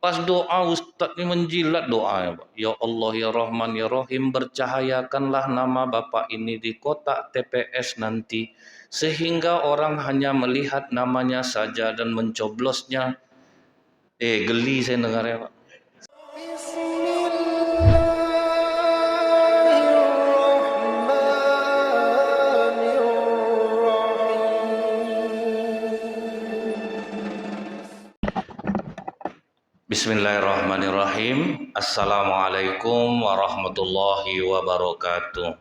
Pas doa Ustadz ini menjilat doanya, Pak. Ya Allah ya Rahman ya Rahim, bercahayakanlah nama Bapak ini di kotak TPS nanti, sehingga orang hanya melihat namanya saja dan mencoblosnya. Geli saya dengarnya, Pak. Bismillahirrahmanirrahim. Assalamualaikum warahmatullahi wabarakatuh.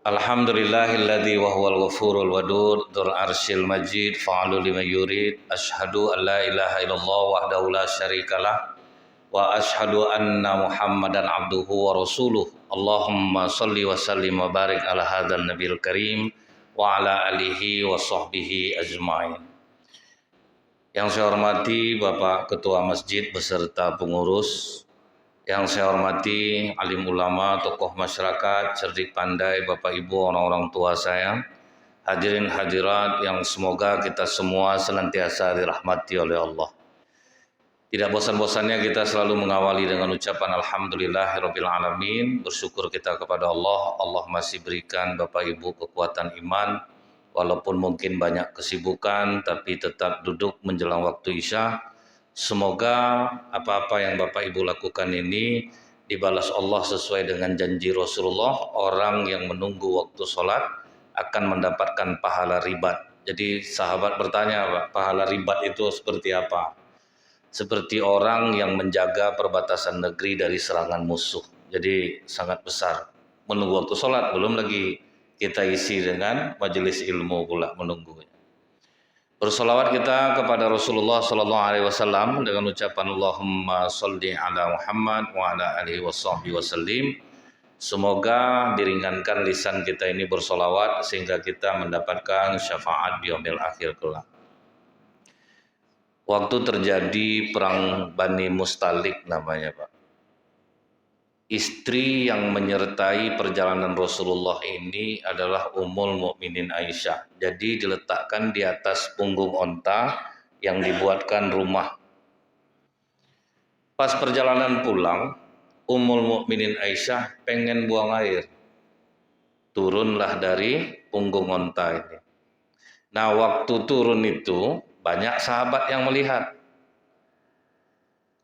Alhamdulillahilladzi wa huwal ghafurul wadud dzul arsyil majid fa'alu liman yurid. Asyhadu an la ilaha illallah wahdahu la syarikalah wa asyhadu anna Muhammadan abduhu wa rasuluh. Allahumma shalli wa sallim wa barik ala hadzal nabiyil karim wa ala alihi wa sahbihi ajmain. Yang saya hormati Bapak Ketua Masjid beserta pengurus, yang saya hormati alim ulama, tokoh masyarakat, cerdik pandai, Bapak Ibu, orang-orang tua saya, hadirin hadirat yang semoga kita semua senantiasa dirahmati oleh Allah. Tidak bosan-bosannya kita selalu mengawali dengan ucapan Alhamdulillahirabbil alamin, bersyukur kita kepada Allah. Allah masih berikan Bapak Ibu kekuatan iman, walaupun mungkin banyak kesibukan, tapi tetap duduk menjelang waktu Isya. Semoga apa-apa yang Bapak Ibu lakukan ini dibalas Allah sesuai dengan janji Rasulullah. Orang yang menunggu waktu sholat akan mendapatkan pahala ribat. Jadi sahabat bertanya, Pak, pahala ribat itu seperti apa? Seperti orang yang menjaga perbatasan negeri dari serangan musuh. Jadi sangat besar. Menunggu waktu sholat, belum lagi kita isi dengan majelis ilmu pula menunggunya. Bersolawat kita kepada Rasulullah Sallallahu Alaihi Wasallam dengan ucapan Allahumma sholli ala Muhammad wa ala alihi wasallim. Semoga diringankan lisan kita ini bersolawat sehingga kita mendapatkan syafaat di yaumil akhir kelak. Waktu terjadi perang Bani Mustalik namanya, Pak. Istri yang menyertai perjalanan Rasulullah ini adalah Ummul Mukminin Aisyah. Jadi diletakkan di atas punggung onta yang dibuatkan rumah. Pas perjalanan pulang, Ummul Mukminin Aisyah pengen buang air. Turunlah dari punggung onta ini. Nah, waktu turun itu banyak sahabat yang melihat.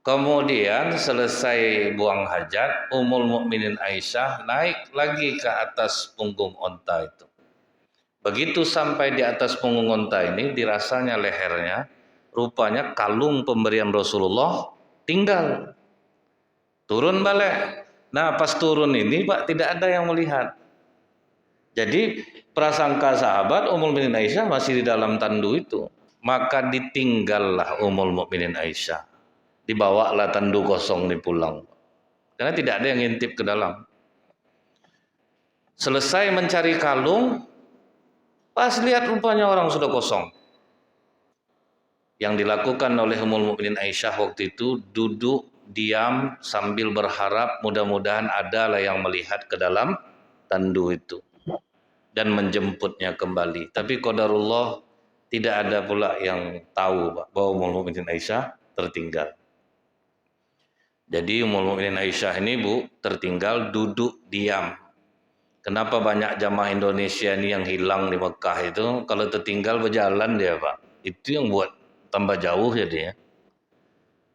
Kemudian selesai buang hajat, Ummul Mukminin Aisyah naik lagi ke atas punggung onta itu. Begitu sampai di atas punggung onta ini, dirasanya lehernya, rupanya kalung pemberian Rasulullah tinggal. Turun balik. Nah, pas turun ini, Pak, tidak ada yang melihat. Jadi prasangka sahabat Ummul Mukminin Aisyah masih di dalam tandu itu. Maka ditinggallah Ummul Mukminin Aisyah. Dibawalah tandu kosong nih pulang. Karena tidak ada yang ngintip ke dalam. Selesai mencari kalung, pas lihat rupanya orang sudah kosong. Yang dilakukan oleh Ummul Mukminin Aisyah waktu itu duduk diam sambil berharap mudah-mudahan ada lah yang melihat ke dalam tandu itu dan menjemputnya kembali. Tapi qadarullah tidak ada pula yang tahu, Pak, bahwa Ummul Mukminin Aisyah tertinggal. Jadi Ummul Mukminin Aisyah ini, Bu, tertinggal duduk diam. Kenapa banyak jamaah Indonesia ini yang hilang di Mekah itu kalau tertinggal berjalan dia, Pak. Itu yang buat tambah jauh jadinya.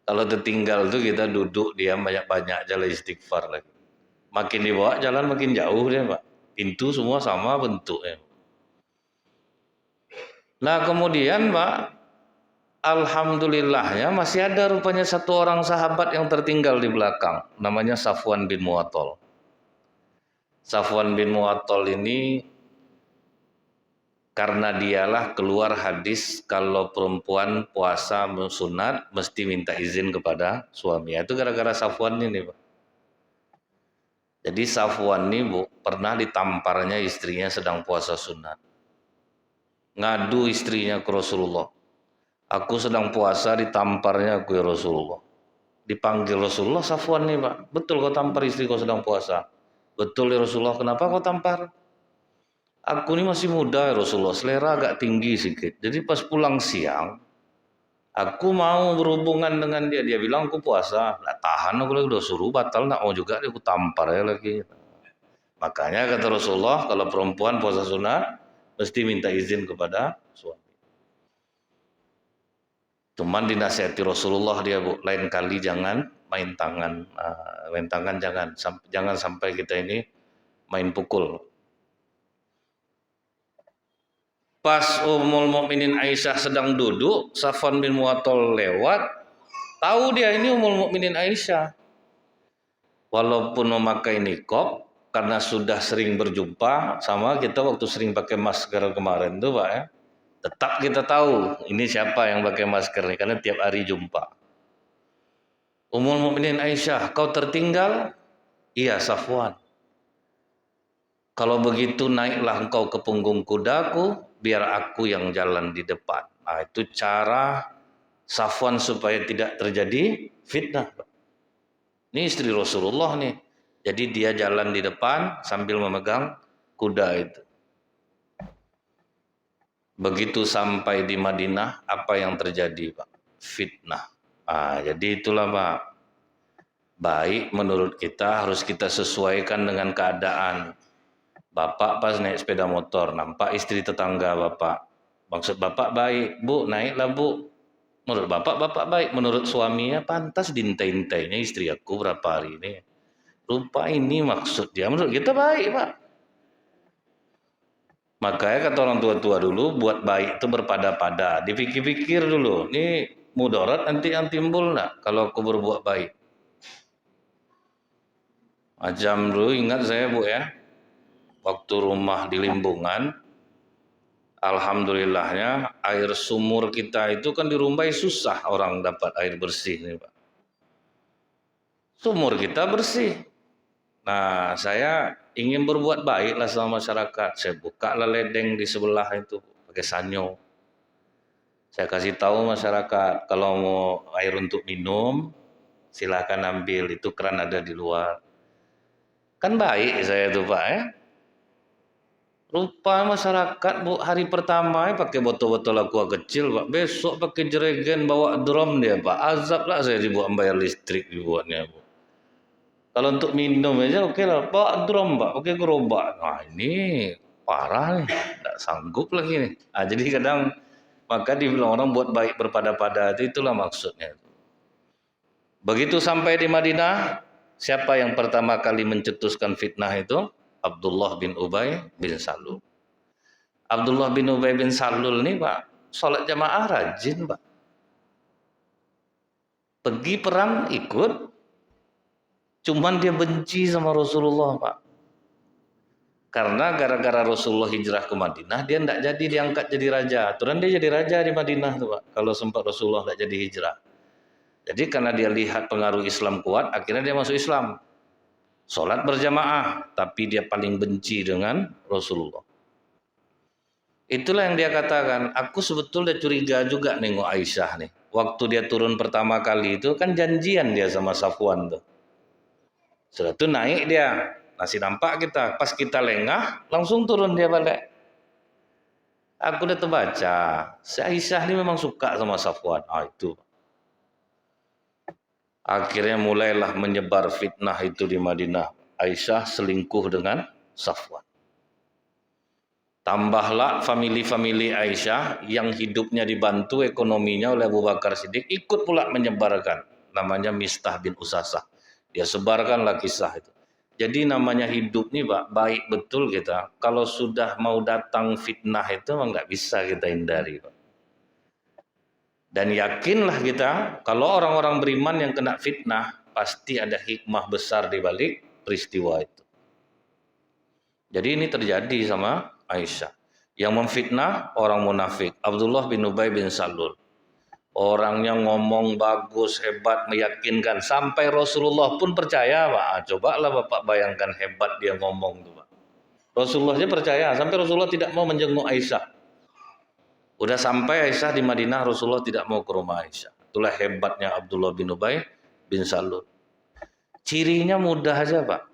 Kalau tertinggal itu kita duduk diam banyak-banyak jalan istighfar lagi. Makin dibawa jalan makin jauh dia, Pak. Pintu semua sama bentuknya. Nah, kemudian, Pak, alhamdulillahnya masih ada rupanya satu orang sahabat yang tertinggal di belakang. Namanya Safwan bin Mu'attal. Safwan bin Mu'attal ini karena dialah keluar hadis kalau perempuan puasa sunat mesti minta izin kepada suami. Itu gara-gara Safwan ini, Pak. Jadi Safwan ini, Bu, pernah ditamparnya istrinya sedang puasa sunat. Ngadu istrinya ke Rasulullah. Aku sedang puasa ditamparnya aku ya Rasulullah. Dipanggil Rasulullah, Safwan nih, Pak. Betul kau tampar istri kau sedang puasa? Betul ya Rasulullah. Kenapa kau tampar? Aku ini masih muda ya Rasulullah. Selera agak tinggi sedikit. Jadi pas pulang siang, Aku mau berhubungan dengan dia. Dia bilang aku puasa. Nggak tahan aku lagi udah suruh batal. Nggak mau juga dia aku tampar ya lagi. Makanya kata Rasulullah kalau perempuan puasa sunat mesti minta izin kepada suami. Cuman dinasihati Rasulullah dia bu, lain kali jangan main tangan, main tangan jangan sampai kita ini main pukul. Pas Ummul Mukminin Aisyah sedang duduk, Safwan bin Mu'attal lewat, tahu dia ini Ummul Mukminin Aisyah. Walaupun memakai niqab, karena sudah sering berjumpa sama kita waktu sering pakai masker kemarin tuh Pak ya. Tetap kita tahu ini siapa yang pakai masker nih karena tiap hari jumpa. Ummul Mukminin Aisyah, kau tertinggal? Iya Safwan. Kalau begitu naiklah engkau ke punggung kudaku, biar aku yang jalan di depan. Nah, itu cara Safwan supaya tidak terjadi fitnah. Ini istri Rasulullah nih. Jadi dia jalan di depan sambil memegang kuda itu. Begitu sampai di Madinah, apa yang terjadi Pak? Fitnah. Jadi itulah Pak. Baik menurut kita harus kita sesuaikan dengan keadaan. Bapak pas naik sepeda motor, nampak istri tetangga bapak. Maksud bapak baik, bu naiklah bu. Menurut bapak baik. Menurut suaminya pantas dintai-intainya istri aku berapa hari ini. Rupa ini maksud dia, menurut kita baik pak. Makanya kata orang tua-tua dulu, buat baik itu berpada-pada. Dipikir-pikir dulu, ini mudarat nanti yang timbul nak kalau aku berbuat baik. Macam dulu ingat saya bu ya, waktu rumah di Limbungan, alhamdulillahnya air sumur kita itu kan di Rumbai susah orang dapat air bersih nih Pak. Sumur kita bersih. Nah saya ingin berbuat baik lah sama masyarakat. Saya buka lah ledeng di sebelah itu pakai sanyo. Saya kasih tahu masyarakat kalau mau air untuk minum silakan ambil, itu keran ada di luar. Kan baik saya tuh Pak ya. Rupa masyarakat bu hari pertama pakai botol-botol aqua kecil pak, besok pakai jerigen bawa drum dia pak, azab lah saya dibuat bayar listrik dibuatnya bu. Kalau untuk minum aja oke lah, bawa drum pak, pakai gerobak. Nah ini parah nih, tidak sanggup lagi nih. Jadi kadang maka dibilang orang buat baik berpada-pada itulah maksudnya. Begitu sampai di Madinah, siapa yang pertama kali mencetuskan fitnah itu? Abdullah bin Ubay bin Salul. Abdullah bin Ubay bin Salul nih Pak, sholat jamaah rajin Pak. Pergi perang ikut, cuman dia benci sama Rasulullah Pak. Karena gara-gara Rasulullah hijrah ke Madinah, dia tidak jadi diangkat jadi raja. Aturan dia jadi raja di Madinah tuh Pak, kalau sempat Rasulullah tidak jadi hijrah. Jadi karena dia lihat pengaruh Islam kuat, akhirnya dia masuk Islam. Sholat berjamaah, tapi dia paling benci dengan Rasulullah. Itulah yang dia katakan, aku sebetulnya curiga juga nengok Aisyah nih. Waktu dia turun pertama kali itu kan janjian dia sama Safwan tuh. Setelah itu naik dia, masih nampak kita. Pas kita lengah, langsung turun dia balik. Aku udah terbaca, si Aisyah ini memang suka sama Safwan. Itu. Akhirnya mulailah menyebar fitnah itu di Madinah. Aisyah selingkuh dengan Safwan. Tambahlah famili-famili Aisyah yang hidupnya dibantu ekonominya oleh Abu Bakar Siddiq ikut pula menyebarkan. Namanya Mistah bin Usasah. Dia sebarkanlah kisah itu. Jadi namanya hidup nih Pak, baik betul kita. Kalau sudah mau datang fitnah itu memang nggak bisa kita hindari Pak. Dan yakinlah kita, kalau orang-orang beriman yang kena fitnah, pasti ada hikmah besar di balik peristiwa itu. Jadi ini terjadi sama Aisyah. Yang memfitnah orang munafik, Abdullah bin Ubay bin Salul. Orangnya ngomong bagus, hebat, meyakinkan. Sampai Rasulullah pun percaya, Pak. Cobalah Bapak bayangkan hebat dia ngomong tuh, Pak. Rasulullah aja percaya, sampai Rasulullah tidak mau menjenguk Aisyah. Udah sampai Aisyah di Madinah, Rasulullah tidak mau ke rumah Aisyah. Itulah hebatnya Abdullah bin Ubay bin Salul. Cirinya mudah aja Pak.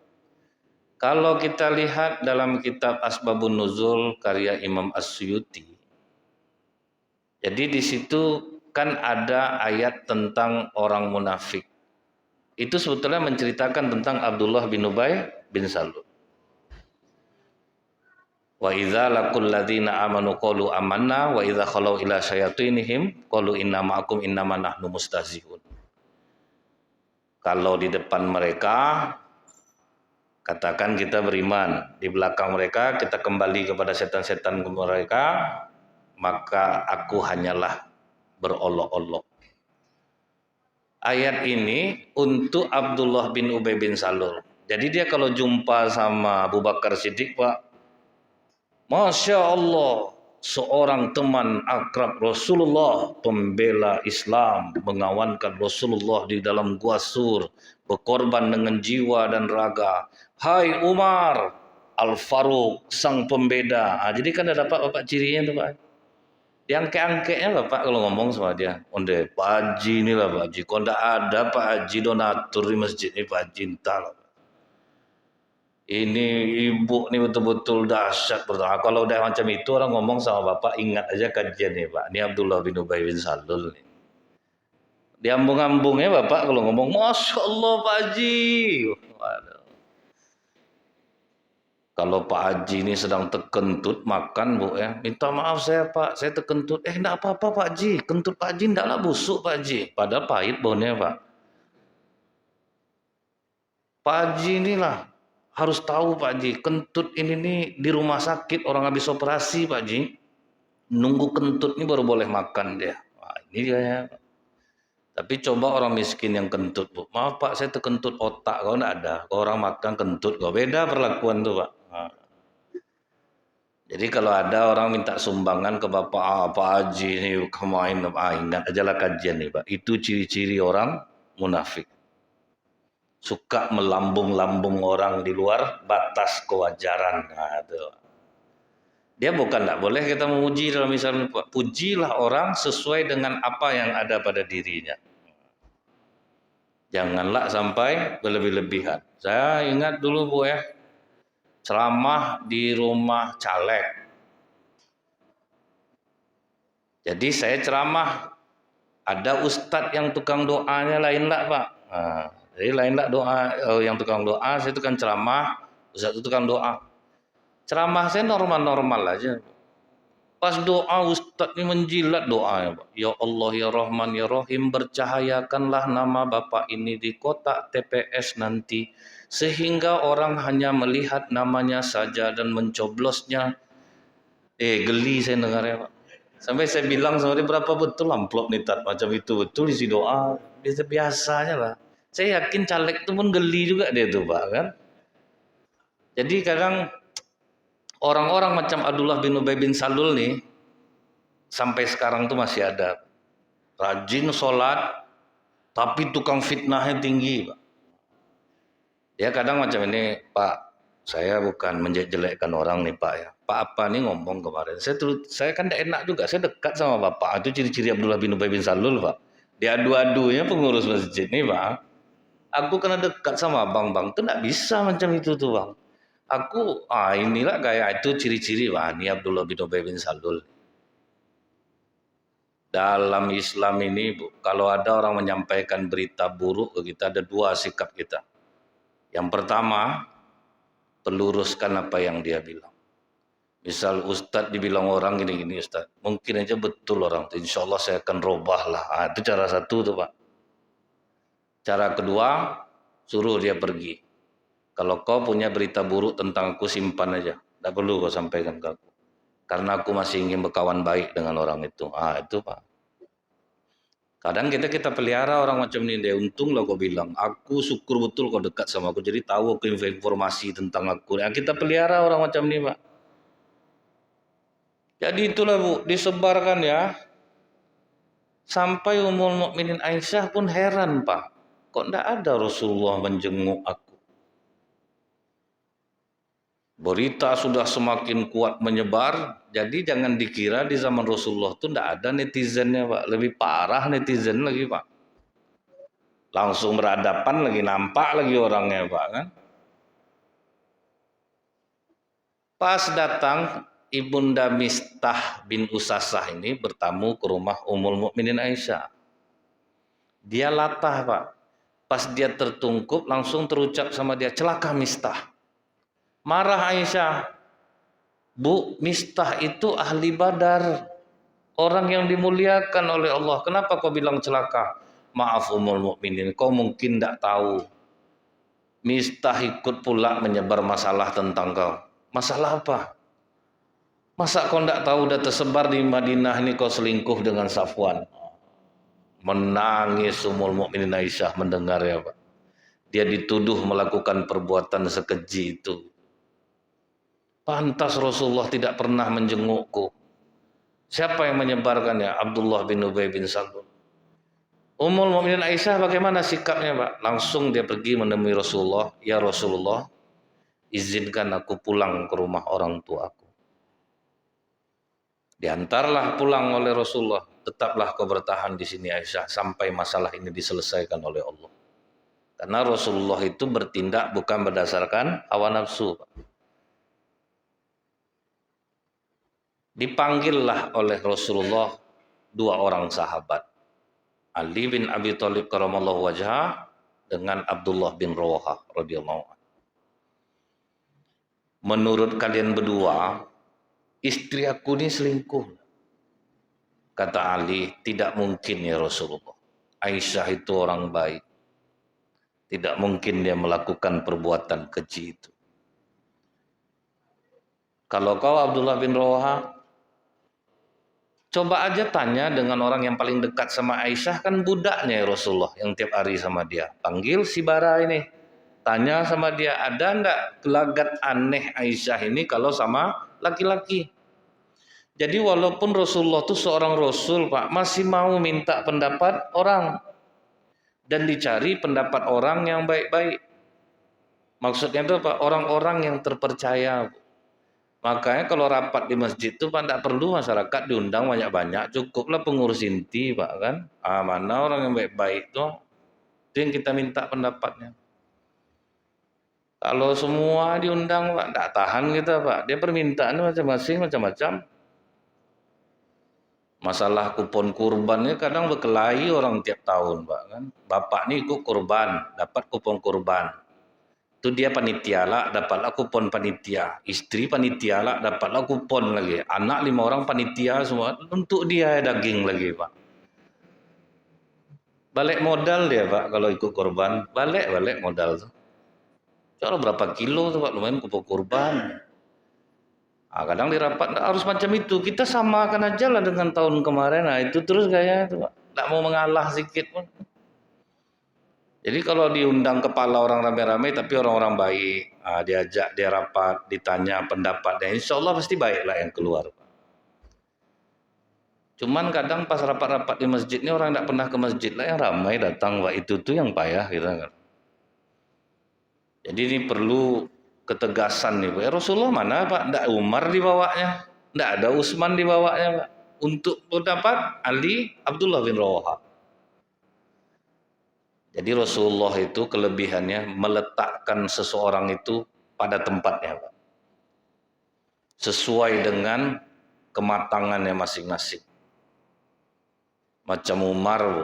Kalau kita lihat dalam kitab Asbabun Nuzul karya Imam As-Suyuti. Jadi di situ kan ada ayat tentang orang munafik. Itu sebetulnya menceritakan tentang Abdullah bin Ubay bin Salul. Wa idza laqul ladzina amanu qalu amanna wa idza khalau ila syayatinihim qalu inna ma'akum innama nahnu mustahzi'un. Kalau di depan mereka katakan kita beriman, di belakang mereka kita kembali kepada setan-setan mereka, maka aku hanyalah berolok-olok. Ayat ini untuk Abdullah bin Ubay bin Salul. Jadi dia kalau jumpa sama Abu Bakar Siddiq, Pak, Masya Allah, seorang teman akrab Rasulullah, pembela Islam, mengawankan Rasulullah di dalam gua Sur, berkorban dengan jiwa dan raga. Hai Umar, Al-Faruq, sang pembeda. Jadi kan ada Bapak cirinya tuh Pak. Diangke-angkenya Bapak kalau ngomong sama dia. Onde, Pak Haji inilah Pak Haji. Kalau tidak ada Pak Haji donatur di masjid ini Pak Haji entah lah. Ini ibu nih betul-betul dahsyat pertama. Kalau udah macam itu orang ngomong sama Bapak, ingat aja kajian nih Pak. Ini Abdullah bin Ubay bin Salul nih. Diambung-ambungnya Bapak kalau ngomong, Masya Allah Pak Haji. Waduh. Kalau Pak Haji ini sedang terkentut makan Bu ya, minta maaf saya Pak, saya terkentut. Enggak apa-apa Pak Haji, kentut Pak Haji enggaklah busuk Pak Haji. Padahal pahit baunya Pak. Pak Haji inilah harus tahu Pak Haji, kentut ini nih di rumah sakit orang habis operasi Pak Haji. Nunggu kentut ini baru boleh makan dia. Wah, ini dia ya. Tapi coba orang miskin yang kentut Bu. Maaf Pak, saya terkentut otak, kau enggak ada. Kau orang makan kentut, kau beda perlakuan tuh Pak. Nah. Jadi kalau ada orang minta sumbangan ke Bapak, Pak Haji ini kemain, ingat aja lah kajian nih Pak. Itu ciri-ciri orang munafik. Suka melambung-lambung orang di luar batas kewajaran. Nah, itu. Dia bukan tak boleh kita memuji dalam misalnya Pak. Pujilah orang sesuai dengan apa yang ada pada dirinya. Janganlah sampai berlebih-lebihan. Saya ingat dulu Bu ya, ceramah di rumah caleg. Jadi saya ceramah, ada ustadz yang tukang doanya lain lah Pak. Nah, jadi lain lah doa yang tukang doa, saya tukang ceramah, ustadz itu tukang doa. Ceramah saya normal-normal aja. Pas doa ustadz ini menjilat doanya Pak. Ya Allah ya Rahman ya Rahim, bercahayakanlah nama Bapak ini di kotak TPS nanti, sehingga orang hanya melihat namanya saja dan mencoblosnya. Geli saya dengarnya Pak. Sampai saya bilang sama dia, berapa betul amplop nih Tat, macam itu betul isi doa. Biasanya lah. Saya yakin caleg itu pun geli juga dia tuh Pak kan. Jadi kadang orang-orang macam Abdullah bin Ubay bin Salul nih sampai sekarang tuh masih ada. Rajin sholat tapi tukang fitnahnya tinggi Pak. Dia kadang macam ini, Pak, saya bukan menjelekkan orang nih Pak ya. Pak apa nih ngomong kemarin. Saya kan tidak enak juga. Saya dekat sama Bapak. Itu ciri-ciri Abdullah bin Ubay bin Salul Pak. Diadu-adunya pengurus masjid nih Pak. Aku kena dekat sama bang. Itu tidak bisa macam itu tuh Bang. Aku, inilah kayak itu ciri-ciri Pak. Ini Abdullah bin Ubay bin Salul. Dalam Islam ini Bu, kalau ada orang menyampaikan berita buruk ke kita, ada dua sikap kita. Yang pertama, peluruskan apa yang dia bilang. Misal Ustadz dibilang orang gini-gini Ustadz, mungkin aja betul orang itu, insya Allah saya akan robah lah. Itu cara satu tuh Pak. Cara kedua, suruh dia pergi. Kalau kau punya berita buruk tentang aku, simpan aja. Tidak perlu kau sampaikan ke aku. Karena aku masih ingin berkawan baik dengan orang itu. Itu Pak. Kadang kita pelihara orang macam ini deh. Untunglah kau bilang, aku syukur betul kau dekat sama aku. Jadi tahu aku informasi tentang aku. Kita pelihara orang macam ini Pak. Jadi itulah Bu, disebarkan ya. Sampai Ummul Mukminin Aisyah pun heran Pak. Kok tidak ada Rasulullah menjenguk aku? Berita sudah semakin kuat menyebar. Jadi jangan dikira di zaman Rasulullah itu tidak ada netizennya Pak. Lebih parah netizen lagi Pak. Langsung berhadapan lagi, nampak lagi orangnya Pak kan. Pas datang Ibunda Mistah bin Usasah ini bertamu ke rumah Ummul Mukminin Aisyah. Dia latah, Pak. Pas dia tertungkup langsung terucap sama dia, celaka Mistah. Marah Aisyah. Bu, Mistah itu ahli Badar. Orang yang dimuliakan oleh Allah. Kenapa kau bilang celaka? Maaf Ummul Mukminin, kau mungkin tidak tahu. Mistah ikut pula menyebar masalah tentang kau. Masalah apa? Masa kau tidak tahu udah tersebar di Madinah ini kau selingkuh dengan Safwan? Menangis Ummul Mukminin Aisyah mendengar ya Pak. Dia dituduh melakukan perbuatan sekeji itu. Pantas Rasulullah tidak pernah menjengukku. Siapa yang menyebarkannya? Abdullah bin Ubay bin Salul. Ummul Mukminin Aisyah bagaimana sikapnya Pak? Langsung dia pergi menemui Rasulullah. Ya Rasulullah, izinkan aku pulang ke rumah orang tuaku. Diantarlah pulang oleh Rasulullah. Tetaplah kau bertahan di sini Aisyah sampai masalah ini diselesaikan oleh Allah. Karena Rasulullah itu bertindak bukan berdasarkan hawa nafsu. Dipanggillah oleh Rasulullah dua orang sahabat. Ali bin Abi Thalib karamallahu wajhah dengan Abdullah bin Rawahah radhiyallahu anhu. Menurut kalian berdua, istri aku ini selingkuh. Kata Ali, tidak mungkin ya Rasulullah. Aisyah itu orang baik. Tidak mungkin dia melakukan perbuatan keji itu. Kalau kau Abdullah bin Rawahah, coba aja tanya dengan orang yang paling dekat sama Aisyah, kan budaknya ya Rasulullah yang tiap hari sama dia. Panggil si Bara ini. Tanya sama dia, ada enggak gelagat aneh Aisyah ini kalau sama laki-laki? Jadi walaupun Rasulullah itu seorang Rasul Pak, masih mau minta pendapat orang. Dan dicari pendapat orang yang baik-baik. Maksudnya itu Pak, orang-orang yang terpercaya. Makanya kalau rapat di masjid itu Pak, tidak perlu masyarakat diundang banyak-banyak. Cukuplah pengurus inti Pak kan. Mana orang yang baik-baik itu yang kita minta pendapatnya. Kalau semua diundang Pak, tidak tahan kita Pak. Dia permintaan macam-macam. Masalah kupon kurbannya kadang berkelahi orang tiap tahun Pak kan. Bapak nih ikut kurban, dapat kupon kurban. Itu dia panitia lah, dapatlah kupon panitia. Istri panitia lah, dapatlah kupon lagi. Anak 5 orang panitia semua, untuk dia daging lagi Pak. Balik modal dia Pak kalau ikut kurban, balik modal tuh. Cara berapa kilo tuh Pak, lumayan kupon kurban. Kadang di rapat harus macam itu. Kita samakan aja lah dengan tahun kemarin. Nah itu terus gaya itu Pak. Tidak mau mengalah sedikit pun. Jadi kalau diundang kepala orang rame-rame tapi orang-orang baik, diajak dia rapat, ditanya pendapatnya, insya Allah pasti baik lah yang keluar. Cuman kadang pas rapat-rapat di masjid ini orang tidak pernah ke masjid lah, yang ramai datang Pak, itu tuh yang payah kita kan. Jadi ini perlu ketegasan nih Pak. Rasulullah mana Pak? Tidak Umar dibawanya, tidak ada Utsman dibawanya Pak. Untuk pendapat Ali Abdullah bin Rawahah. Jadi Rasulullah itu kelebihannya meletakkan seseorang itu pada tempatnya Pak. Sesuai dengan kematangannya masing-masing. Macam Umar Bu.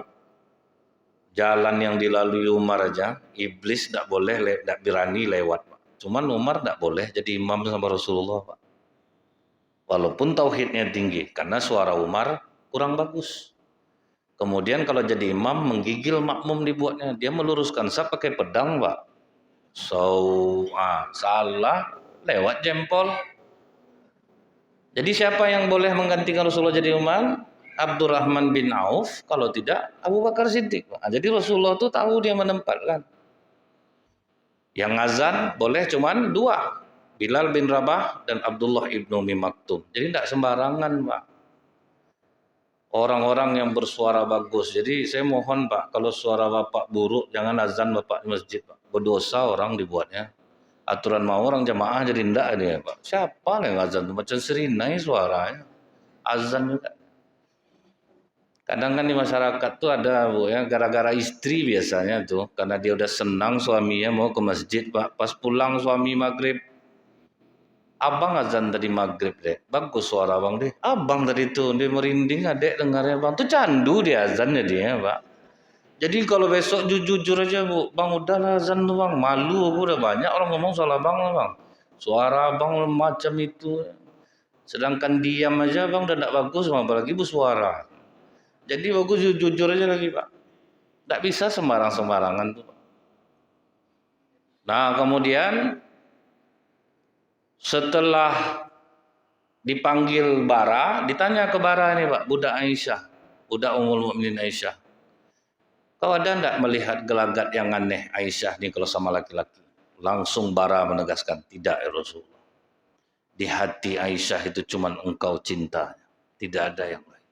Jalan yang dilalui Umar aja, iblis tidak boleh, tidak berani lewat Pak. Cuman Umar tidak boleh jadi imam sama Rasulullah Pak. Walaupun tauhidnya tinggi, karena suara Umar kurang bagus. Kemudian kalau jadi imam menggigil makmum dibuatnya, dia meluruskan saf pakai pedang Pak. Salah lewat jempol. Jadi siapa yang boleh menggantikan Rasulullah jadi imam? Abdurrahman bin Auf, kalau tidak Abu Bakar Siddiq. Jadi Rasulullah itu tahu dia menempatkan. Yang azan boleh cuman 2, Bilal bin Rabah dan Abdullah ibnu Umi Maktum. Jadi tidak sembarangan Pak. Orang-orang yang bersuara bagus. Jadi saya mohon Pak, kalau suara Bapak buruk jangan azan Bapak di masjid Pak. Berdosa orang dibuatnya. Aturan mau orang jamaah jadi ndak ini Pak. Siapa yang azan? Macam serinai suaranya. Azan juga. Kadang kan di masyarakat tuh ada Bu ya, gara-gara istri biasanya tuh, karena dia udah senang suaminya mau ke masjid Pak. Pas pulang suami maghrib, Abang azan tadi maghrib deh, bagus suara abang deh. Abang tadi tuh dia merinding, adek dengarnya bang. Tuh candu dia azannya dia pak. Jadi kalau besok jujur aja bu, bang udahlah azan tuh bang. Malu aku udah banyak orang ngomong soal abang lah bang. Suara abang macam itu. Sedangkan diam aja bang udah tidak bagus bang, apalagi bersuara. Jadi bagus jujur aja lagi pak. Tidak bisa sembarang-sembarangan tuh. Nah kemudian setelah dipanggil Bara, ditanya ke Bara ini Pak, budak Aisyah, budak Ummul Mukminin Aisyah. Kau ada enggak melihat gelagat yang aneh Aisyah ini kalau sama laki-laki? Langsung Bara menegaskan, tidak ya Rasulullah. Di hati Aisyah itu cuma engkau cintanya, tidak ada yang lain.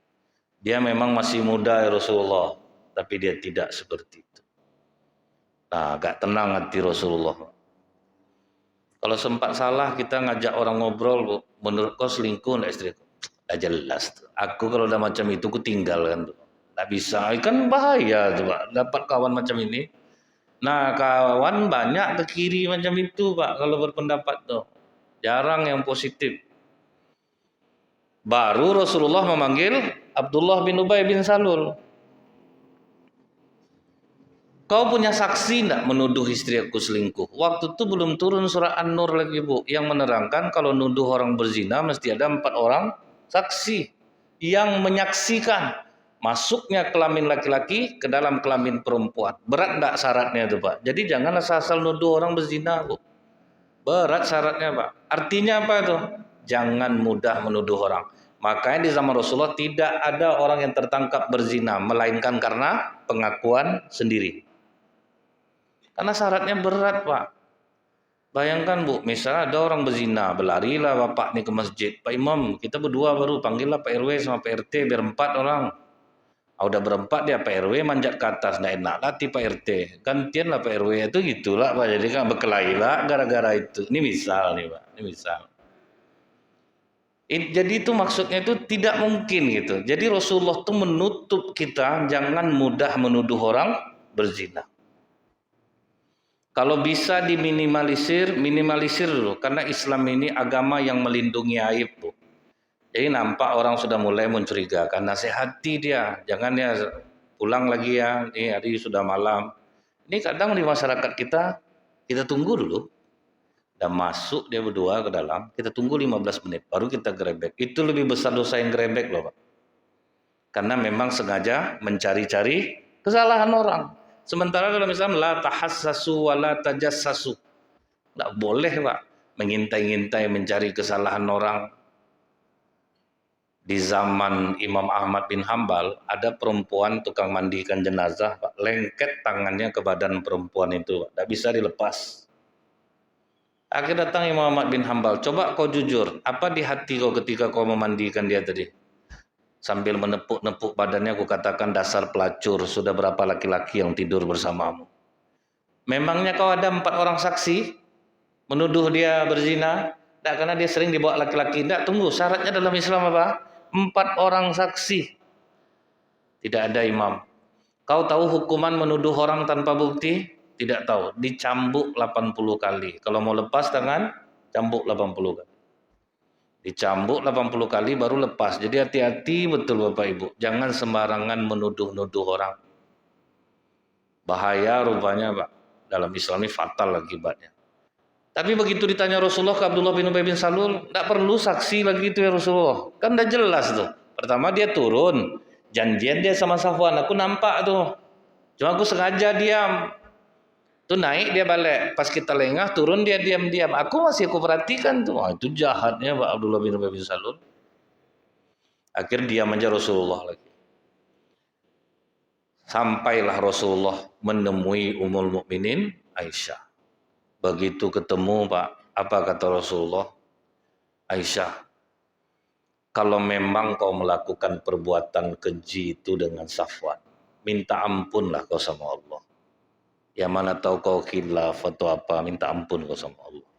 Dia memang masih muda ya Rasulullah, tapi dia tidak seperti itu. Nah, agak tenang hati Rasulullah. Kalau sempat salah kita ngajak orang ngobrol, Bu, menurut kau selingkuh enggak istriku? Udah jelas tuh. Aku kalau udah macam itu ku tinggal kan tuh. Nggak bisa, kan bahaya tuh Pak. Dapat kawan macam ini. Nah kawan banyak ke kiri macam itu Pak kalau berpendapat tuh. Jarang yang positif. Baru Rasulullah memanggil Abdullah bin Ubay bin Salul. Kau punya saksi enggak menuduh istri aku selingkuh? Waktu itu belum turun surah An-Nur lagi Bu, yang menerangkan kalau nuduh orang berzina mesti ada 4 orang saksi yang menyaksikan masuknya kelamin laki-laki ke dalam kelamin perempuan. Berat enggak syaratnya itu Pak? Jadi jangan asal nuduh orang berzina Bu. Berat syaratnya Pak. Artinya apa itu? Jangan mudah menuduh orang. Makanya di zaman Rasulullah tidak ada orang yang tertangkap berzina, melainkan karena pengakuan sendiri. Karena syaratnya berat Pak. Bayangkan Bu, misalnya ada orang berzina, berlarilah bapak nih ke masjid. Pak Imam, kita berdua baru, panggillah Pak RW sama Pak RT biar 4 orang. Udah berempat dia Pak RW manjat ke atas, nggak enak latih Pak RT. Gantian lah Pak RW itu gitulah Pak. Jadi kan berkelahi lah gara-gara itu. Ini misal nih Pak, ini misal. Jadi itu maksudnya itu tidak mungkin gitu. Jadi Rasulullah itu menutup kita jangan mudah menuduh orang berzina. Kalau bisa diminimalisir, minimalisir dulu. Karena Islam ini agama yang melindungi aib, Bu. Jadi nampak orang sudah mulai mencurigakan. Nasihati dia, jangan ya pulang lagi ya, ini hari sudah malam. Ini kadang di masyarakat kita tunggu dulu. Dan masuk dia berdua ke dalam, kita tunggu 15 menit, baru kita gerebek. Itu lebih besar dosa yang gerebek loh Pak. Karena memang sengaja mencari-cari kesalahan orang. Sementara kalau misalnya la tahassasu wa la tajassasu. Tidak boleh Pak mengintai-intai mencari kesalahan orang. Di zaman Imam Ahmad bin Hambal ada perempuan tukang mandikan jenazah Pak. Lengket tangannya ke badan perempuan itu Pak. Tidak bisa dilepas. Akhirnya datang Imam Ahmad bin Hambal. Coba kau jujur. Apa di hati kau ketika kau memandikan dia tadi? Sambil menepuk-nepuk badannya aku katakan dasar pelacur, sudah berapa laki-laki yang tidur bersamamu? Memangnya kau ada 4 orang saksi menuduh dia berzina? Tidak, karena dia sering dibawa laki-laki. Tidak, tunggu, syaratnya dalam Islam apa? 4 orang saksi. Tidak ada imam. Kau tahu hukuman menuduh orang tanpa bukti? Tidak tahu, dicambuk 80 kali. Kalau mau lepas tangan, cambuk 80 kali. Dicambuk 80 kali baru lepas. Jadi hati-hati betul Bapak Ibu. Jangan sembarangan menuduh-nuduh orang. Bahaya rupanya Pak. Dalam Islam ini fatal akibatnya. Tapi begitu ditanya Rasulullah ke Abdullah bin Ubay bin Salul, tidak perlu saksi lagi itu ya Rasulullah. Kan udah jelas tuh. Pertama dia turun. Janjian dia sama Safwan. Aku nampak tuh. Cuma aku sengaja diam. Tuh naik dia balik, pas kita lengah turun dia diam-diam. Aku perhatikan tuh, itu jahatnya Pak Abdullah bin Ubay bin Salul. Akhir diam aja Rasulullah lagi. Sampailah Rasulullah menemui Ummul Mukminin Aisyah. Begitu ketemu Pak, apa kata Rasulullah? Aisyah, kalau memang kau melakukan perbuatan keji itu dengan Safwan, minta ampunlah kau sama Allah. Ya mana tahu kau khilaf atau apa, minta ampun kau sama Allah.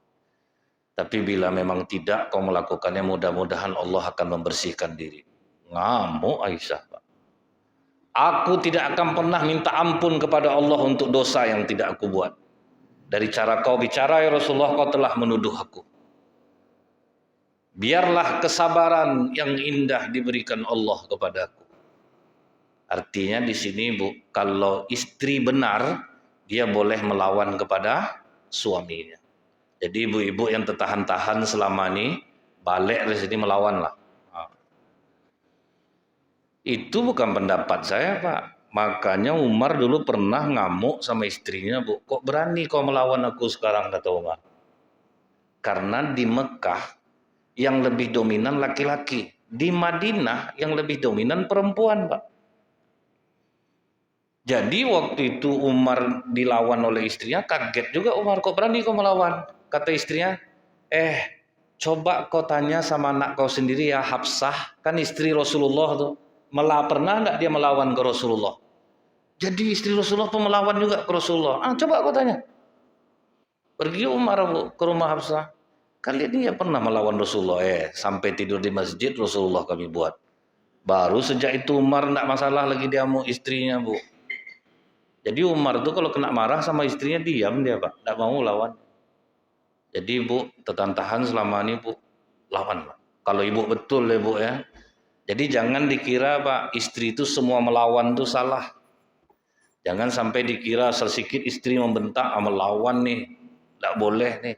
Tapi bila memang tidak kau melakukannya, mudah-mudahan Allah akan membersihkan diri. Ngamuk Aisyah Pak. Aku tidak akan pernah minta ampun kepada Allah untuk dosa yang tidak aku buat. Dari cara kau bicara ya Rasulullah, kau telah menuduh aku. Biarlah kesabaran yang indah diberikan Allah kepadaku. Artinya di sini Bu, kalau istri benar, dia boleh melawan kepada suaminya. Jadi ibu-ibu yang tertahan-tahan selama ini, balik dari sini melawan lah. Itu bukan pendapat saya Pak. Makanya Umar dulu pernah ngamuk sama istrinya Bu. Kok berani kau melawan aku sekarang, kata Umar. Karena di Mekah yang lebih dominan laki-laki. Di Madinah yang lebih dominan perempuan Pak. Jadi waktu itu Umar dilawan oleh istrinya, kaget juga Umar, kok berani kau melawan? Kata istrinya, coba kau tanya sama anak kau sendiri ya Hafsah, kan istri Rasulullah tuh. Pernah enggak dia melawan ke Rasulullah? Jadi istri Rasulullah tuh melawan juga ke Rasulullah. Coba kau tanya. Pergi Umar ke rumah Hafsah. Kali dia pernah melawan Rasulullah. Sampai tidur di masjid Rasulullah kami buat. Baru sejak itu Umar enggak masalah lagi dia mau istrinya Bu. Jadi Umar tuh kalau kena marah sama istrinya diam dia Pak. Enggak mau lawan. Jadi Bu, tertahan selama ini Bu, lawan Pak. Kalau ibu betul ya Bu ya. Jadi jangan dikira Pak, istri itu semua melawan itu salah. Jangan sampai dikira sedikit istri membentak, melawan nih. Tidak boleh nih.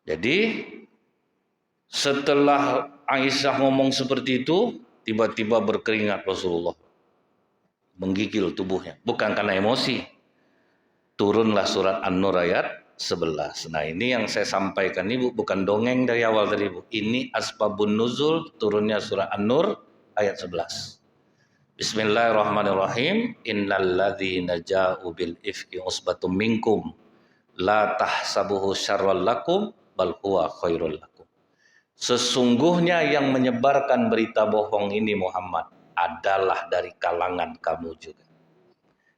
Jadi setelah Aisyah ngomong seperti itu, tiba-tiba berkeringat Rasulullah. Menggigil tubuhnya. Bukan karena emosi. Turunlah surat An-Nur ayat 11. Nah ini yang saya sampaikan ini Bu, bukan dongeng dari awal tadi Bu. Ini asbabun nuzul turunnya surat An-Nur ayat 11. Bismillahirrahmanirrahim. Innalladzina ja'u bil ifki usbatum minkum la tahsabuhu syarral lakum bal huwa khairul lakum. Sesungguhnya yang menyebarkan berita bohong ini Muhammad adalah dari kalangan kamu juga.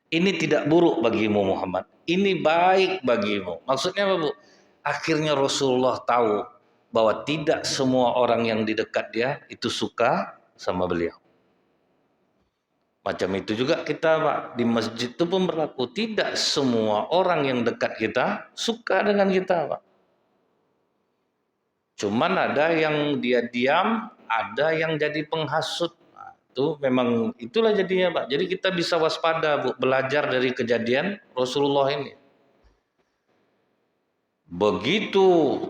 Ini tidak buruk bagimu Muhammad, ini baik bagimu. Maksudnya apa Bu? Akhirnya Rasulullah tahu bahwa tidak semua orang yang di dekat dia itu suka sama beliau. Macam itu juga kita Pak, di masjid itu pun berlaku. Tidak semua orang yang dekat kita suka dengan kita Pak. Cuman ada yang dia diam, ada yang jadi penghasut. Itu memang itulah jadinya Pak. Jadi kita bisa waspada Bu, belajar dari kejadian Rasulullah ini. Begitu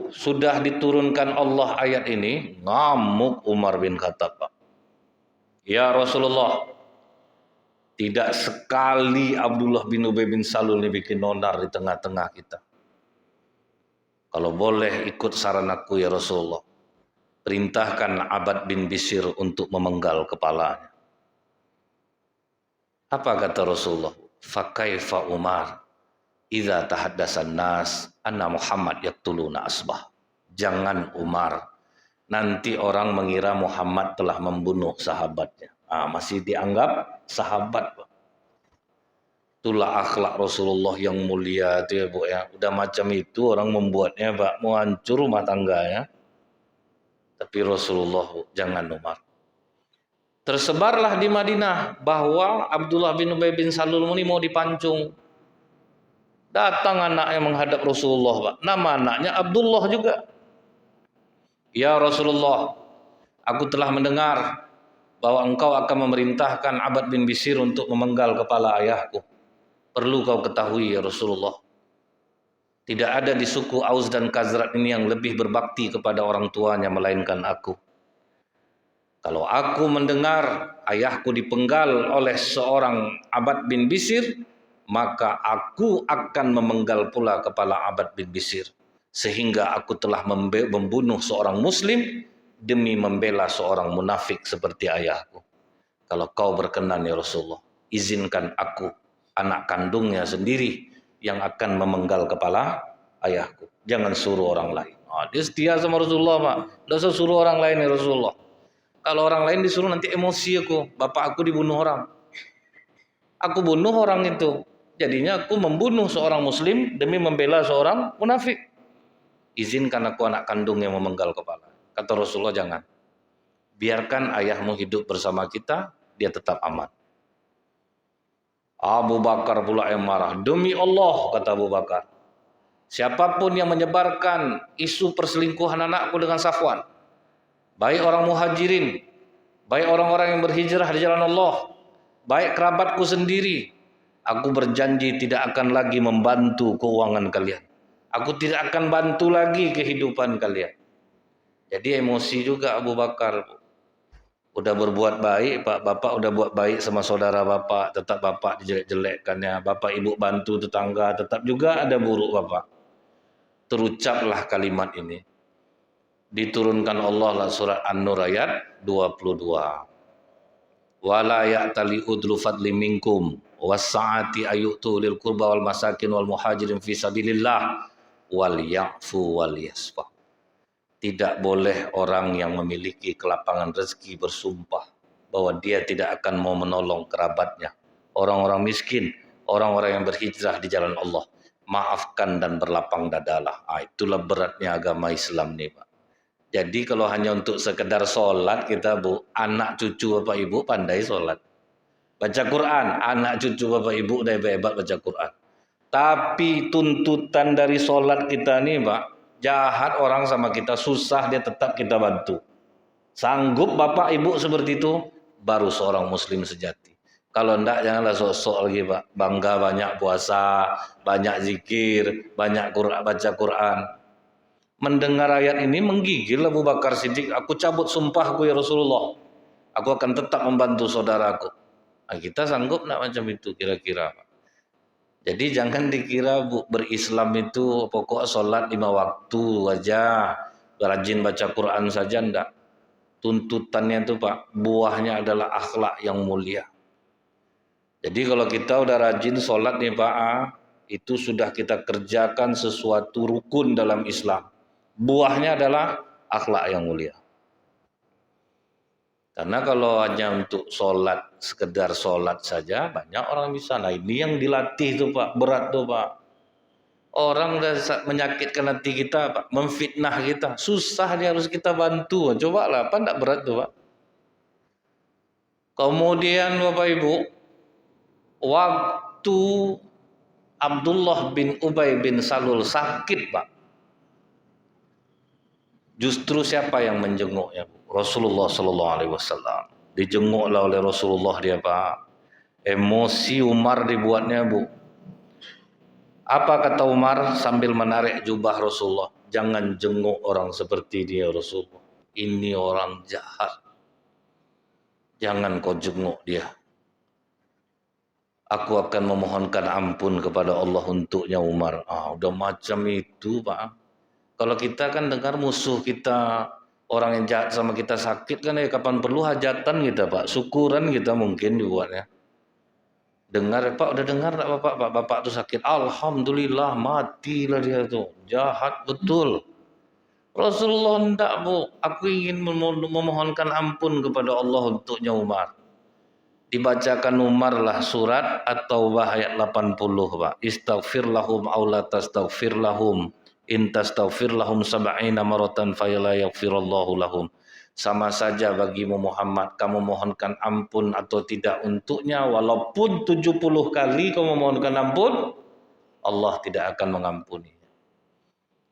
sudah diturunkan Allah ayat ini, ngamuk Umar bin Khattab Pak. Ya Rasulullah, tidak sekali Abdullah bin Ubay bin Salul ini bikin onar di tengah-tengah kita. Kalau boleh ikut saran aku ya Rasulullah, perintahkan Abad bin Bisir untuk memenggal kepalanya. Apa kata Rasulullah? Fakaifa Umar idza tahaddasan nas anna Muhammad yaqtuluna asbah. Jangan Umar, nanti orang mengira Muhammad telah membunuh sahabatnya. Masih dianggap sahabat. Itulah akhlak Rasulullah yang mulia itu ya Bu ya. Udah macam itu orang membuatnya Pak mau hancur rumah tangganya. Tapi Rasulullah jangan Umar. Tersebarlah di Madinah bahwa Abdullah bin Ubay bin Salul ini mau dipancung. Datang anaknya menghadap Rasulullah Pak. Nama anaknya Abdullah juga. Ya Rasulullah, aku telah mendengar bahwa engkau akan memerintahkan Abad bin Bisir untuk memenggal kepala ayahku. Perlu kau ketahui ya Rasulullah, tidak ada di suku Aus dan Khazraj ini yang lebih berbakti kepada orang tuanya melainkan aku. Kalau aku mendengar ayahku dipenggal oleh seorang Abad bin Bisir, maka aku akan memenggal pula kepala Abad bin Bisir. Sehingga aku telah membunuh seorang muslim demi membela seorang munafik seperti ayahku. Kalau kau berkenan ya Rasulullah, izinkan aku, anak kandungnya sendiri, yang akan memenggal kepala ayahku. Jangan suruh orang lain. Dia setia sama Rasulullah Pak. Tidak usah suruh orang lain ya Rasulullah. Kalau orang lain disuruh nanti emosi aku. Bapak aku dibunuh orang. Aku bunuh orang itu. Jadinya aku membunuh seorang muslim demi membela seorang munafik. Izinkan aku anak kandung yang memenggal kepala. Kata Rasulullah jangan. Biarkan ayahmu hidup bersama kita, dia tetap aman. Abu Bakar pula yang marah. Demi Allah, kata Abu Bakar, Siapapun yang menyebarkan isu perselingkuhan anakku dengan Safwan, baik orang muhajirin, baik orang-orang yang berhijrah di jalan Allah, baik kerabatku sendiri, aku berjanji tidak akan lagi membantu keuangan kalian. Aku tidak akan bantu lagi kehidupan kalian. Jadi emosi juga Abu Bakar. Udah berbuat baik, Pak Bapak udah buat baik sama saudara Bapak, tetap Bapak dijelek-jelekkannya. Bapak Ibu bantu tetangga, tetap juga ada buruk Bapak. Terucaplah kalimat ini. Diturunkan Allah lah surat An-Nur ayat 22. Wala ya'tali udlu fadli minkum was-sa'ati ayyutu lil qurba wal masakin wal muhajirin fi sabilillah wal ya'fu wal yasfah. Tidak boleh orang yang memiliki kelapangan rezeki bersumpah bahwa dia tidak akan mau menolong kerabatnya, orang-orang miskin, orang-orang yang berhijrah di jalan Allah. Maafkan dan berlapang dadalah. Itulah beratnya agama Islam nih, Pak. Jadi kalau hanya untuk sekedar sholat kita, Bu, anak cucu Bapak Ibu pandai sholat. Baca Quran, anak cucu Bapak Ibu udah hebat baca Quran. Tapi tuntutan dari sholat kita nih, Pak, jahat orang sama kita, susah dia tetap kita bantu. Sanggup Bapak Ibu seperti itu, baru seorang muslim sejati. Kalau enggak janganlah sok-sok lagi, Pak. Bangga banyak puasa, banyak zikir, banyak baca Quran. Mendengar ayat ini menggigil Abu Bakar Siddiq, aku cabut sumpahku ya Rasulullah. Aku akan tetap membantu saudaraku. Nah, kita sanggup enggak macam itu kira-kira, Pak? Jadi jangan dikira berislam itu pokok sholat 5 waktu aja, rajin baca Quran saja, enggak. Tuntutannya itu Pak, buahnya adalah akhlak yang mulia. Jadi kalau kita udah rajin sholat nih Pak, itu sudah kita kerjakan sesuatu rukun dalam Islam. Buahnya adalah akhlak yang mulia. Karena kalau hanya untuk sholat, sekedar sholat saja, banyak orang bisa. Nah ini yang dilatih tuh Pak, berat tuh Pak. Orang udah menyakitkan hati kita Pak, memfitnah kita. Susah dia harus kita bantu. Coba lah, apa enggak berat tuh Pak. Kemudian Bapak Ibu, waktu Abdullah bin Ubay bin Salul sakit Pak, justru siapa yang menjenguknya? Rasulullah Sallallahu Alaihi Wasallam. Dijenguklah oleh Rasulullah dia Pak. Emosi Umar dibuatnya Bu. Apa kata Umar sambil menarik jubah Rasulullah? Jangan jenguk orang seperti dia Rasulullah. Ini orang jahat. Jangan kau jenguk dia. Aku akan memohonkan ampun kepada Allah untuknya Umar. Udah macam itu Pak. Kalau kita kan dengar musuh kita, orang yang jahat sama kita sakit kan kapan perlu hajatan kita Pak. Syukuran kita mungkin dibuatnya. Dengar Pak, udah dengar tak Bapak? Bapak tuh sakit. Alhamdulillah matilah dia tuh. Jahat betul. Rasulullah enggak Bu. Aku ingin memohonkan ampun kepada Allah untuknya Umar. Dibacakan Umar lah surat At-Taubah ayat 80 Pak. Istaghfir lahum aw la tastaghfir lahum. In tastaghfir lahum sab'ina maratan fayala yaghfirallahu lahum. Sama saja bagimu Muhammad, kamu mohonkan ampun atau tidak untuknya, walaupun 70 kali kamu mohonkan ampun, Allah tidak akan mengampuni.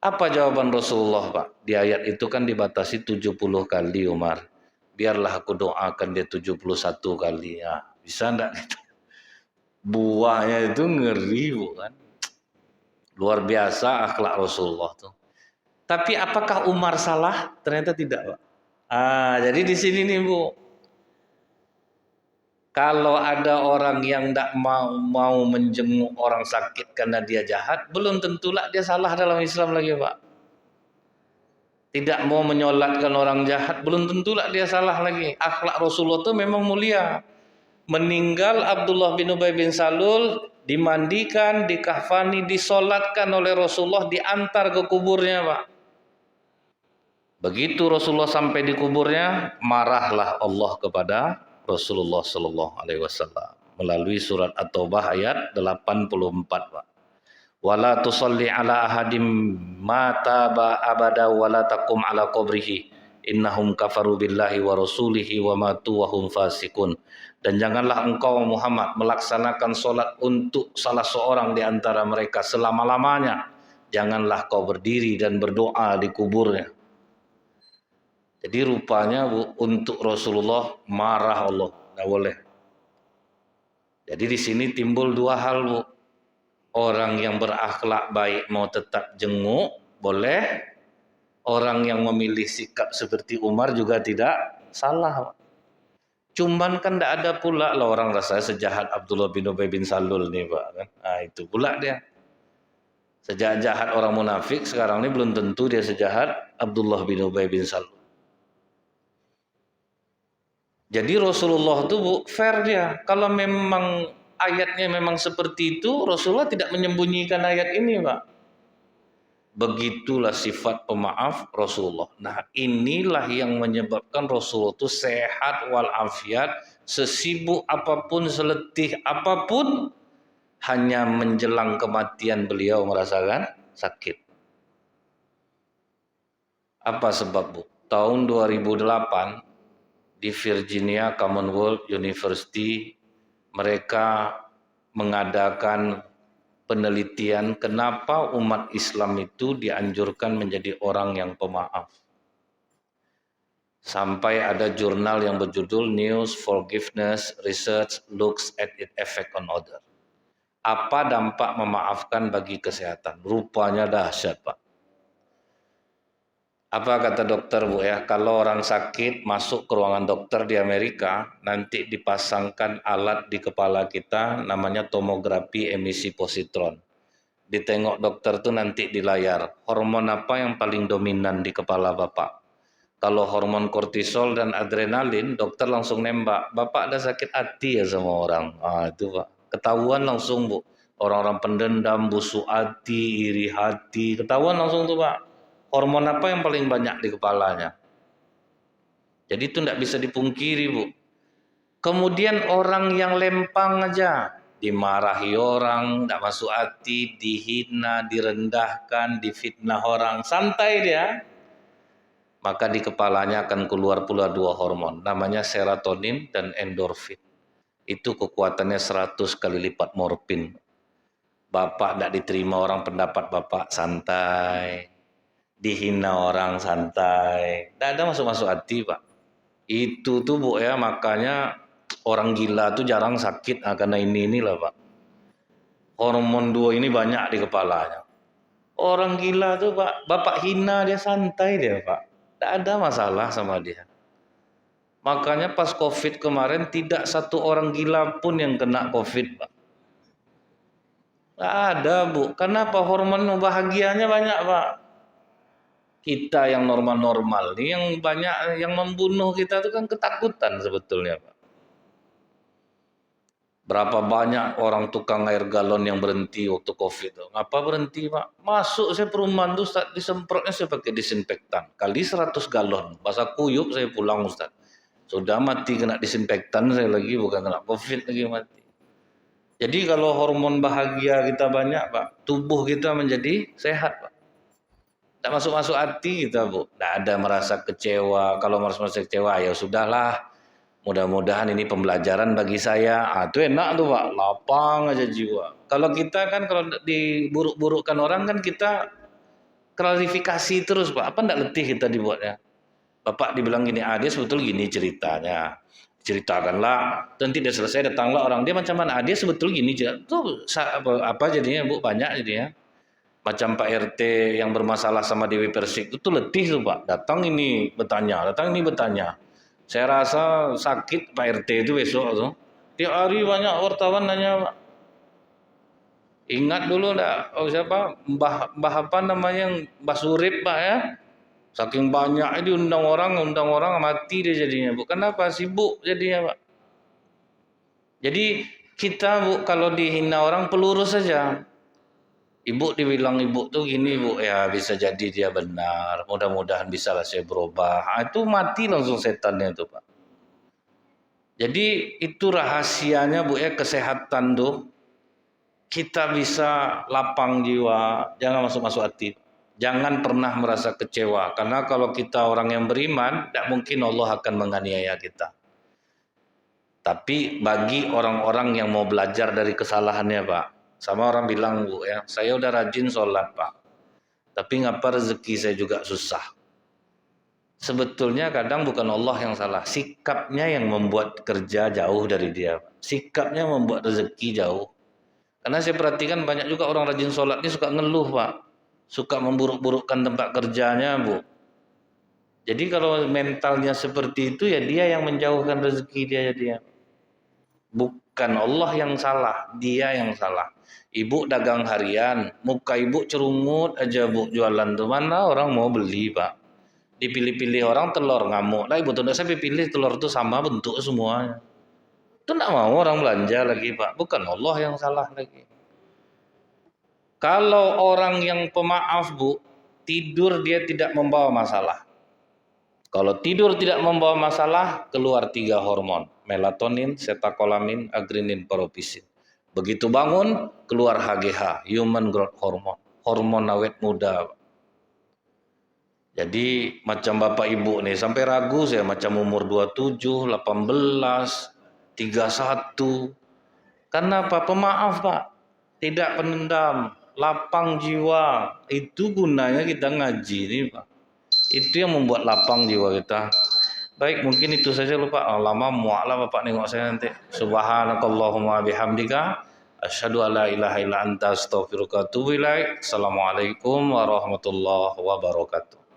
Apa jawaban Rasulullah Pak? Di ayat itu kan dibatasi 70 kali Umar. Biarlah aku doakan dia 71 kali. Ya, bisa enggak? Buahnya itu ngeri bukan? Luar biasa akhlak Rasulullah tuh. Tapi apakah Umar salah? Ternyata tidak Pak. Jadi di sini nih Bu, kalau ada orang yang tidak mau menjenguk orang sakit karena dia jahat, belum tentulah dia salah dalam Islam lagi Pak. Tidak mau menyolatkan orang jahat, belum tentulah dia salah lagi. Akhlak Rasulullah itu memang mulia. Meninggal Abdullah bin Ubay bin Salul, dimandikan, dikafani, disolatkan oleh Rasulullah, diantar ke kuburnya Pak. Begitu Rasulullah sampai di kuburnya, marahlah Allah kepada Rasulullah Sallallahu Alaihi Wasallam melalui surat At-Taubah ayat 84 Pak. Wala tusalli ala ahadim mata abada wala taqum ala qabrihi innahum kafaru billahi wa rasulihi wa matu wa hum fasikun. Dan janganlah engkau Muhammad melaksanakan solat untuk salah seorang di antara mereka selama-lamanya, janganlah kau berdiri dan berdoa di kuburnya. Jadi rupanya Bu, untuk Rasulullah marah Allah, nggak boleh. Jadi di sini timbul dua hal Bu. Orang yang berakhlak baik mau tetap jenguk, boleh. Orang yang memilih sikap seperti Umar juga tidak salah. Cuman kan tidak ada pula lah orang rasa sejahat Abdullah bin Ubay bin Salul nih Pak. Nah, itu pula dia. Sejahat-jahat orang munafik sekarang ini belum tentu dia sejahat Abdullah bin Ubay bin Salul. Jadi Rasulullah itu Bu, fair dia. Kalau memang ayatnya memang seperti itu, Rasulullah tidak menyembunyikan ayat ini Pak. Begitulah sifat pemaaf Rasulullah. Nah, inilah yang menyebabkan Rasulullah itu sehat walafiat, sesibuk apapun, seletih apapun, hanya menjelang kematian beliau merasakan sakit. Apa sebab Bu? Tahun 2008 di Virginia Commonwealth University mereka mengadakan penelitian kenapa umat Islam itu dianjurkan menjadi orang yang pemaaf. Sampai ada jurnal yang berjudul News Forgiveness Research Looks at its Effect on Others. Apa dampak memaafkan bagi kesehatan? Rupanya dahsyat Pak. Apa kata dokter Bu ya, kalau orang sakit masuk ke ruangan dokter di Amerika, nanti dipasangkan alat di kepala kita namanya tomografi emisi positron. Ditengok dokter tuh nanti di layar, hormon apa yang paling dominan di kepala Bapak. Kalau hormon kortisol dan adrenalin, dokter langsung nembak, Bapak ada sakit hati ya sama orang. Ah itu Pak, ketahuan langsung Bu. Orang-orang pendendam, busuk hati, iri hati, ketahuan langsung tuh Pak. Hormon apa yang paling banyak di kepalanya. Jadi itu tidak bisa dipungkiri Bu. Kemudian orang yang lempang aja, dimarahi orang, tidak masuk hati, dihina, direndahkan, difitnah orang, santai dia. Maka di kepalanya akan keluar pula dua hormon, namanya serotonin dan endorfin. Itu kekuatannya 100 kali lipat morfin. Bapak tidak diterima orang pendapat Bapak, santai. Dihina orang santai, tidak ada masuk-masuk hati Pak. Itu tuh Bu ya, makanya orang gila tuh jarang sakit karena inilah Pak. Hormon dua ini banyak di kepalanya. Orang gila tuh Pak, Bapak hina dia santai dia Pak. Tidak ada masalah sama dia. Makanya pas COVID kemarin tidak satu orang gila pun yang kena COVID Pak. Tidak ada Bu, kenapa hormon bahagianya banyak Pak. Kita yang normal-normal nih yang banyak yang membunuh kita itu kan ketakutan sebetulnya Pak. Berapa banyak orang tukang air galon yang berhenti waktu COVID itu. Ngapa berhenti Pak? Masuk saya perumahan tuh Ustaz, disemprotnya saya pakai disinfektan. Kali 100 galon, basah kuyup saya pulang Ustaz. Sudah mati kena disinfektan saya lagi, bukan kena COVID lagi mati. Jadi kalau hormon bahagia kita banyak Pak, tubuh kita menjadi sehat Pak. Tidak masuk-masuk hati kita Bu. Tidak ada merasa kecewa. Kalau merasa kecewa ya sudahlah. Mudah-mudahan ini pembelajaran bagi saya. Itu enak tuh Pak. Lapang aja jiwa. Kalau kita kan kalau diburuk-burukkan orang kan kita klarifikasi terus Pak. Apa tidak letih kita dibuatnya? Bapak dibilang gini, dia sebetulnya gini ceritanya. Ceritakanlah. Dan tidak selesai datanglah orang dia macam mana? Dia sebetulnya gini. Tuh apa jadinya Bu? Banyak jadinya. Macam Pak RT yang bermasalah sama Dewi Persik itu letih tuh Pak. Datang ini bertanya. Saya rasa sakit Pak RT itu besok tuh. Tiap hari banyak wartawan nanya Pak. Ingat dulu dah, siapa Mbah apa namanya Mbah Surip Pak ya. Saking banyak diundang orang mati dia jadinya Bu. Kenapa sibuk jadinya Pak? Jadi kita Bu kalau dihina orang pelurus saja. Ibu dibilang ibu tuh gini Bu, ya bisa jadi dia benar, mudah-mudahan bisalah saya berubah. Itu mati langsung setannya itu Pak. Jadi itu rahasianya Bu ya, kesehatan tuh kita bisa lapang jiwa, jangan masuk-masuk hati. Jangan pernah merasa kecewa, karena kalau kita orang yang beriman, tidak mungkin Allah akan menganiaya kita. Tapi bagi orang-orang yang mau belajar dari kesalahannya Pak, sama orang bilang Bu ya, saya udah rajin sholat Pak. Tapi ngapa rezeki saya juga susah? Sebetulnya kadang bukan Allah yang salah, sikapnya yang membuat kerja jauh dari dia. Sikapnya membuat rezeki jauh. Karena saya perhatikan banyak juga orang rajin sholat ini suka ngeluh, Pak. Suka memburuk-burukkan tempat kerjanya, Bu. Jadi kalau mentalnya seperti itu ya dia yang menjauhkan rezeki dia. Bukan Allah yang salah, dia yang salah. Ibu dagang harian, muka ibu cerungut aja Bu jualan tuh. Mana orang mau beli, Pak? Dipilih-pilih orang telur ngamuk. Lah ibu tuh saya pilih telur itu sama bentuk semuanya. Itu enggak mau orang belanja lagi, Pak. Bukan Allah yang salah lagi. Kalau orang yang pemaaf, Bu, tidur dia tidak membawa masalah. Kalau tidur tidak membawa masalah, keluar 3 hormon. Melatonin, setakolamin, agrinin, paropisin. Begitu bangun, keluar HGH, Human Growth Hormone. Hormon awet muda. Jadi macam bapak ibu nih, sampai ragu saya macam umur 27, 18, 31. Karena apa? Pemaaf, Pak. Tidak pendendam, lapang jiwa. Itu gunanya kita ngaji nih, Pak. Itu yang membuat lapang jiwa kita. Baik, mungkin itu saja lupa. Lama muak lah Bapak nengok saya nanti. Subhanakallahumma bihamdika asyhadu alla ilaha illa anta astaghfiruka wa atubu ilaik. Assalamualaikum warahmatullahi wabarakatuh.